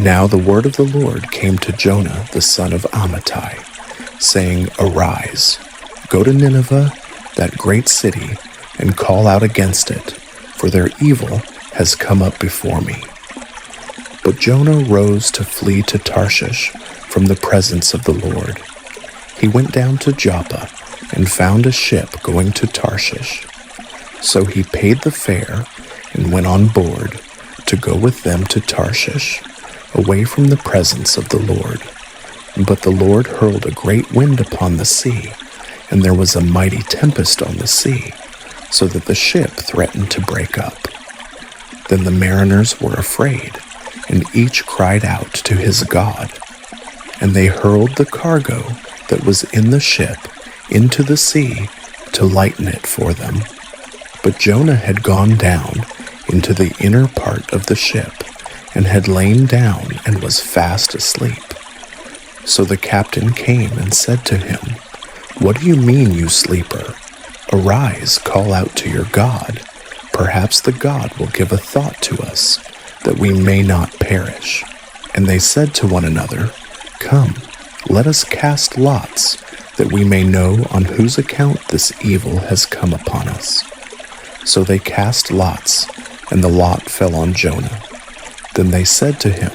Now the word of the Lord came to Jonah the son of Amittai, saying, Arise, go to Nineveh, that great city, and call out against it, for their evil has come up before me. But Jonah rose to flee to Tarshish from the presence of the Lord. He went down to Joppa and found a ship going to Tarshish. So he paid the fare and went on board to go with them to Tarshish, away from the presence of the Lord. But the Lord hurled a great wind upon the sea, and there was a mighty tempest on the sea, so that the ship threatened to break up. Then the mariners were afraid, and each cried out to his God. And they hurled the cargo that was in the ship into the sea to lighten it for them. But Jonah had gone down into the inner part of the ship, and had lain down and was fast asleep. So the captain came and said to him, What do you mean, you sleeper? Arise, call out to your God. Perhaps the God will give a thought to us, that we may not perish. And they said to one another, Come, let us cast lots, that we may know on whose account this evil has come upon us. So they cast lots, and the lot fell on Jonah. Then they said to him,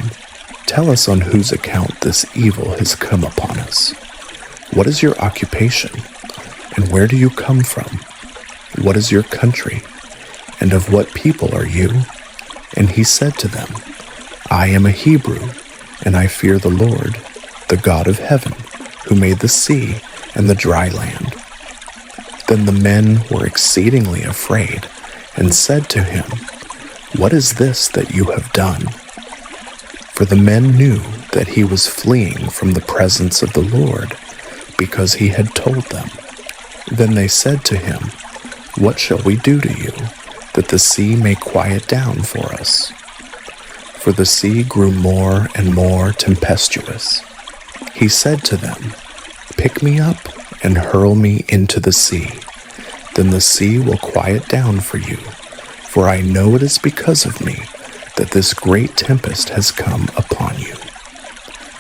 Tell us on whose account this evil has come upon us. What is your occupation, and where do you come from? What is your country, and of what people are you? And he said to them, I am a Hebrew, and I fear the Lord, the God of heaven, who made the sea and the dry land. Then the men were exceedingly afraid, and said to him, What is this that you have done? For the men knew that he was fleeing from the presence of the Lord, because he had told them. Then they said to him, What shall we do to you, that the sea may quiet down for us? For the sea grew more and more tempestuous. He said to them, Pick me up and hurl me into the sea. Then the sea will quiet down for you, for I know it is because of me that this great tempest has come upon you.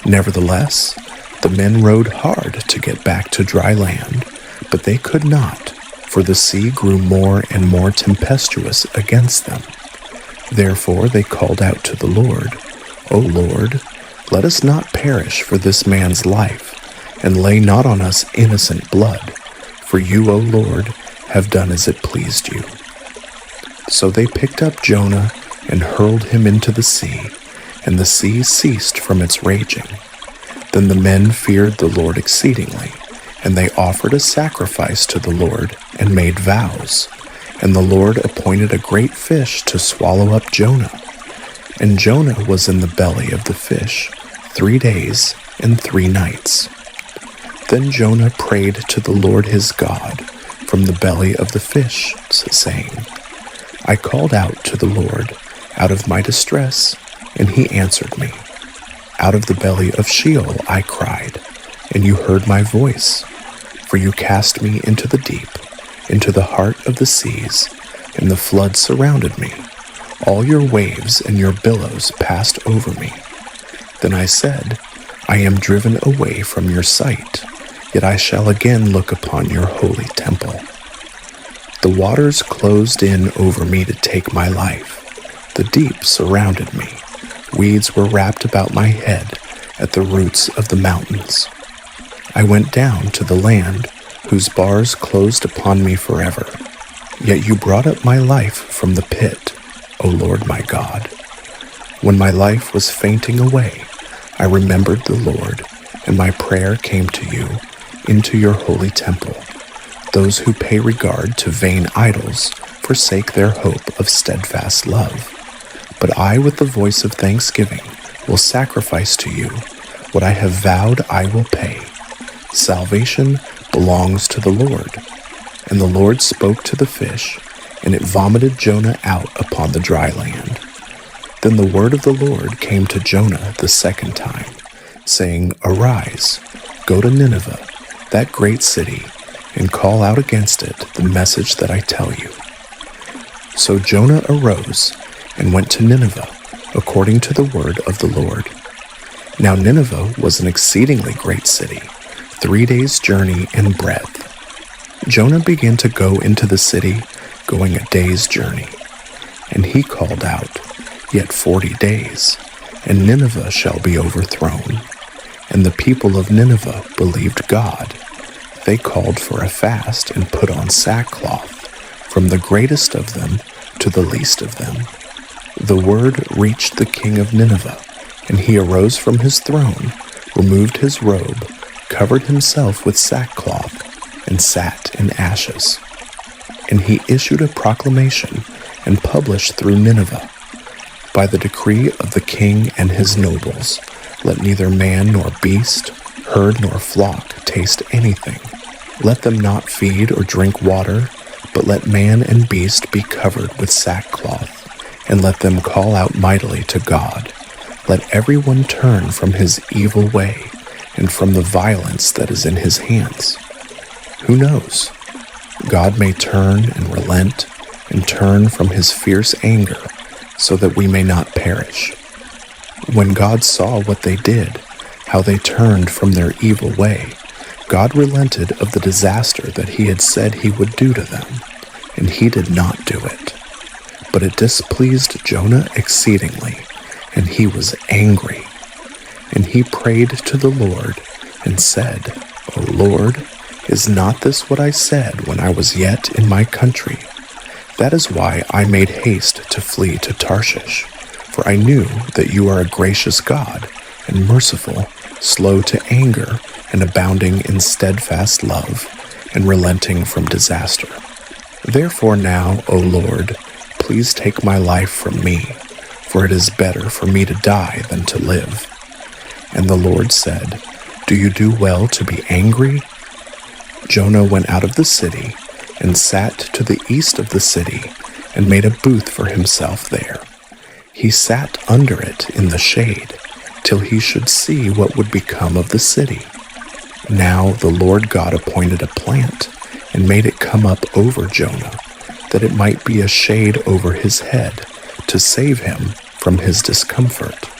Nevertheless, the men rowed hard to get back to dry land, but they could not, for the sea grew more and more tempestuous against them. Therefore they called out to the Lord, O Lord, let us not perish for this man's life, and lay not on us innocent blood, for you, O Lord, have done as it pleased you. So they picked up Jonah and hurled him into the sea, and the sea ceased from its raging. Then the men feared the Lord exceedingly, and they offered a sacrifice to the Lord and made vows. And the Lord appointed a great fish to swallow up Jonah. And Jonah was in the belly of the fish 3 days and 3 nights. Then Jonah prayed to the Lord his God from the belly of the fish, saying, I called out to the Lord out of my distress, and he answered me. Out of the belly of Sheol I cried, and you heard my voice. For you cast me into the deep, into the heart of the seas, and the flood surrounded me. All your waves and your billows passed over me. Then I said, I am driven away from your sight, yet I shall again look upon your holy temple. The waters closed in over me to take my life. The deep surrounded me. Weeds were wrapped about my head at the roots of the mountains. I went down to the land, whose bars closed upon me forever. Yet you brought up my life from the pit, O Lord my God. When my life was fainting away, I remembered the Lord, and my prayer came to you, into your holy temple. Those who pay regard to vain idols forsake their hope of steadfast love. But I, with the voice of thanksgiving, will sacrifice to you. What I have vowed I will pay. Salvation belongs to the Lord. And the Lord spoke to the fish, and it vomited Jonah out upon the dry land. Then the word of the Lord came to Jonah the second time, saying, Arise, go to Nineveh, that great city, and call out against it the message that I tell you. So Jonah arose and went to Nineveh, according to the word of the Lord. Now Nineveh was an exceedingly great city, 3 days' journey in breadth. Jonah began to go into the city, going a day's journey. And he called out, Yet 40 days, and Nineveh shall be overthrown. And the people of Nineveh believed God. They called for a fast and put on sackcloth, from the greatest of them to the least of them. The word reached the king of Nineveh, and he arose from his throne, removed his robe, covered himself with sackcloth, and sat in ashes. And he issued a proclamation and published through Nineveh, By the decree of the king and his nobles, let neither man nor beast, herd nor flock taste anything. Let them not feed or drink water, but let man and beast be covered with sackcloth, and let them call out mightily to God. Let everyone turn from his evil way and from the violence that is in his hands. Who knows? God may turn and relent and turn from his fierce anger so that we may not perish. When God saw what they did, how they turned from their evil way, God relented of the disaster that he had said he would do to them, and he did not do it. But it displeased Jonah exceedingly, and he was angry. And he prayed to the Lord and said, O Lord, is not this what I said when I was yet in my country? That is why I made haste to flee to Tarshish, for I knew that you are a gracious God and merciful, slow to anger, and abounding in steadfast love, and relenting from disaster. Therefore now, O Lord, please take my life from me, for it is better for me to die than to live. And the Lord said, Do you do well to be angry? Jonah went out of the city and sat to the east of the city and made a booth for himself there. He sat under it in the shade till he should see what would become of the city. Now the Lord God appointed a plant and made it come up over Jonah, that it might be a shade over his head to save him from his discomfort.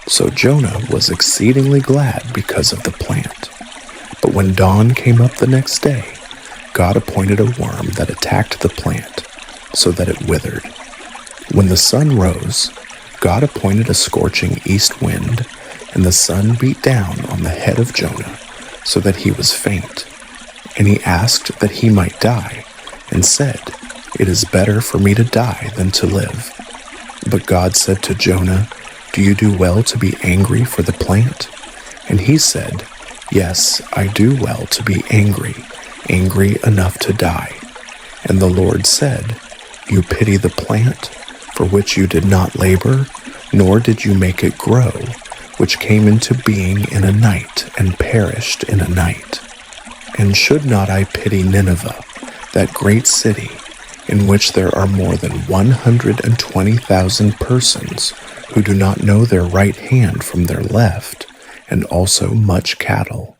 So Jonah was exceedingly glad because of the plant. But when dawn came up the next day, God appointed a worm that attacked the plant, so that it withered. When the sun rose, God appointed a scorching east wind, and the sun beat down on the head of Jonah, so that he was faint. And he asked that he might die, and said, It is better for me to die than to live. But God said to Jonah, Do you do well to be angry for the plant? And he said, Yes, I do well to be angry enough to die. And the Lord said, You pity the plant, for which you did not labor, nor did you make it grow, which came into being in a night and perished in a night. And should not I pity Nineveh, that great city, in which there are more than 120,000 persons who do not know their right hand from their left, and also much cattle?